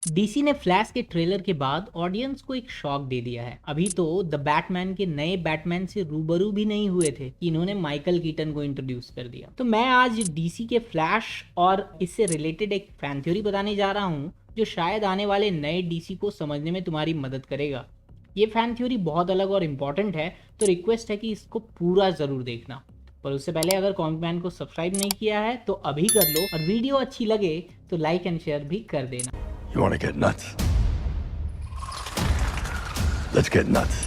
DC ने flash के trailer के बाद ऑडियंस को एक शॉक दे दिया है। अभी तो द बैटमैन के नए बैटमैन से रूबरू भी नहीं हुए थे कि इन्होंने माइकल कीटन को इंट्रोड्यूस कर दिया। तो मैं आज डीसी के फ्लैश और इससे रिलेटेड एक फैन थ्योरी बताने जा रहा हूँ जो शायद आने वाले नए डीसी को समझने में तुम्हारी मदद करेगा। ये फैन थ्योरी बहुत अलग और इम्पॉर्टेंट है, तो रिक्वेस्ट है कि इसको पूरा ज़रूर देखना। पर उससे पहले अगर कॉमिक मैन को सब्सक्राइब नहीं किया है तो अभी कर लो, और वीडियो अच्छी लगे तो लाइक एंड शेयर भी कर देना। You want to get nuts? Let's get nuts.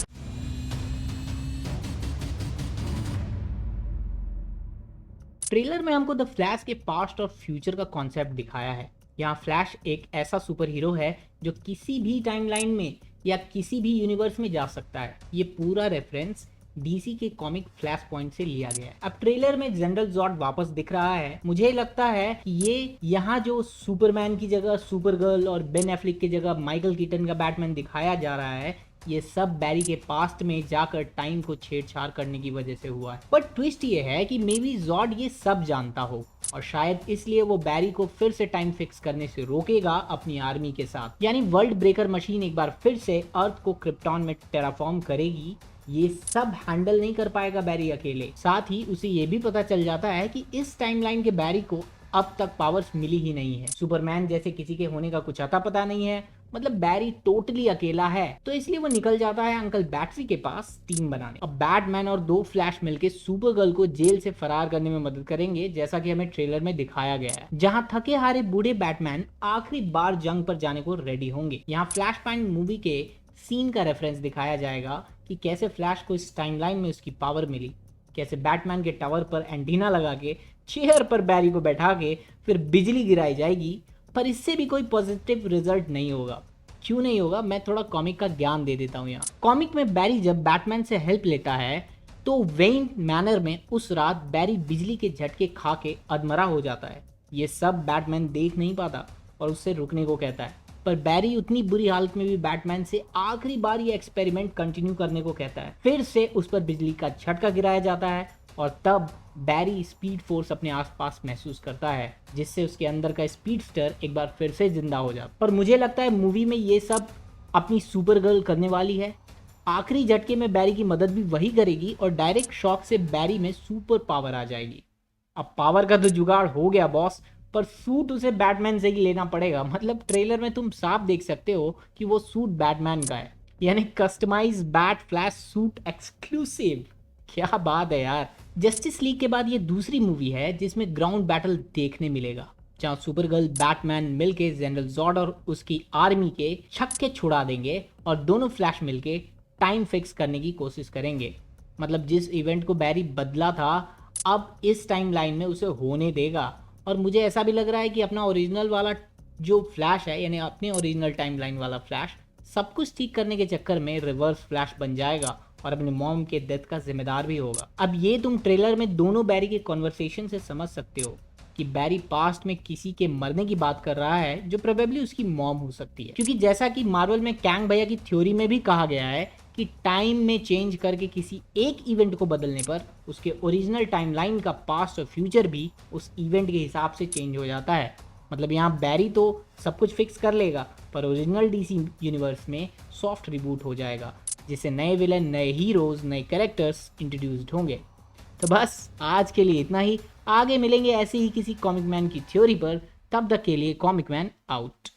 Trailer में हमको द फ्लैश के पास्ट और फ्यूचर का कॉन्सेप्ट दिखाया है। यहाँ फ्लैश एक ऐसा सुपर हीरो है जो किसी भी टाइमलाइन में या किसी भी यूनिवर्स में जा सकता है। ये पूरा रेफरेंस डीसी के कॉमिक फ्लैश पॉइंट से लिया गया है। अब ट्रेलर में जनरल जॉर्ड वापस दिख रहा है। मुझे लगता है कि ये यहाँ जो सुपरमैन की जगह सुपरगर्ल और बेन एफ्लिक की जगह माइकल कीटन का बैटमैन दिखाया जा रहा है, ये सब बैरी के पास्ट में जाकर टाइम को छेड़छाड़ करने की वजह से हुआ है। पर ट्विस्ट ये है कि मे बी जॉर्ड ये सब जानता हो और शायद इसलिए वो बैरी को फिर से टाइम फिक्स करने से रोकेगा अपनी आर्मी के साथ। यानी वर्ल्ड ब्रेकर मशीन एक बार फिर से अर्थ को क्रिप्टॉन में टेराफॉर्म करेगी। ये सब हैंडल नहीं कर पाएगा बैरी अकेले। साथ ही उसे ये भी पता चल जाता है कि इस टाइमलाइन के बैरी को अब तक पावर्स मिली ही नहीं है। सुपरमैन जैसे किसी के होने का कुछ अता पता नहीं है, मतलब बैरी टोटली अकेला है। तो इसलिए वो निकल जाता है अंकल बैटरी के पास टीम बनाने। अब बैटमैन और दो फ्लैश मिलकर सुपरगर्ल को जेल से फरार करने में मदद करेंगे, जैसा कि हमें ट्रेलर में दिखाया गया है, जहां थके हारे बूढ़े बैटमैन आखिरी बार जंग पर जाने को रेडी होंगे। यहाँ फ्लैश पॉइंट मूवी के सीन का रेफरेंस दिखाया जाएगा कि कैसे फ्लैश को इस टाइमलाइन में उसकी पावर मिली, कैसे बैटमैन के टावर पर एंटीना लगा के चेयर पर बैरी को बैठा के फिर बिजली गिराई जाएगी। पर इससे भी कोई पॉजिटिव रिजल्ट नहीं होगा। क्यों नहीं होगा, मैं थोड़ा कॉमिक का ज्ञान दे देता हूँ। यहाँ कॉमिक में बैरी जब बैटमैन से हेल्प लेता है तो वेन मैनर में उस रात बैरी बिजली के झटके खा के अधमरा हो जाता है। ये सब बैटमैन देख नहीं पाता और उससे रुकने को कहता है। पर बैरी उतनी बुरी हालत में भी बैटमैन से आखिरी बार ये एक्सपेरिमेंट कंटिन्यू करने को कहता है। फिर से उस पर बिजली का झटका गिराया जाता है और तब बैरी स्पीड फोर्स अपने आसपास महसूस करता है, जिससे उसके अंदर का स्पीडस्टर एक बार फिर से जिंदा हो जाता है। पर मुझे लगता है मूवी में ये सब अपनी सुपरगर्ल करने वाली है। आखिरी झटके में बैरी की मदद भी वही करेगी और डायरेक्ट शॉक से बैरी में सुपर पावर आ जाएगी। अब पावर का तो जुगाड़ हो गया बॉस, पर सूट उसे बैटमैन से ही लेना पड़ेगा। मतलब ट्रेलर में तुम साफ देख सकते हो कि वो सूट बैटमैन का है, यानी customize bat flash suit exclusive. क्या बात है यार। जस्टिस लीग के बाद ये दूसरी मूवी है जिसमें ग्राउंड बैटल देखने मिलेगा, जहां सुपरगर्ल बैटमैन मिलके जनरल जॉर्ड और उसकी आर्मी के छक्के छुड़ा देंगे और दोनों फ्लैश मिलके टाइम फिक्स करने की कोशिश करेंगे। मतलब जिस इवेंट को बैरी बदला था अब इस टाइम लाइन में उसे होने देगा। और मुझे ऐसा भी लग रहा है कि अपना ओरिजिनल वाला जो फ्लैश है, यानी अपने ओरिजिनल टाइमलाइन वाला फ्लैश, सब कुछ ठीक करने के चक्कर में रिवर्स फ्लैश बन जाएगा और अपने मॉम के डेथ का जिम्मेदार भी होगा। अब ये तुम ट्रेलर में दोनों बैरी के कॉन्वर्सेशन से समझ सकते हो कि बैरी पास्ट में किसी के मरने की बात कर रहा है जो प्रोबेबली उसकी मॉम हो सकती है। क्योंकि जैसा कि मार्वल में कैंग भैया की थ्योरी में भी कहा गया है कि टाइम में चेंज करके किसी एक इवेंट को बदलने पर उसके ओरिजिनल टाइमलाइन का पास्ट और फ्यूचर भी उस इवेंट के हिसाब से चेंज हो जाता है। मतलब यहाँ बैरी तो सब कुछ फिक्स कर लेगा, पर ओरिजिनल डीसी यूनिवर्स में सॉफ्ट रिबूट हो जाएगा, जिससे नए विलन, नए हीरोज, नए कैरेक्टर्स इंट्रोड्यूस्ड होंगे। तो बस आज के लिए इतना ही। आगे मिलेंगे ऐसे ही किसी कॉमिक मैन की थ्योरी पर। तब तक के लिए कॉमिक मैन आउट।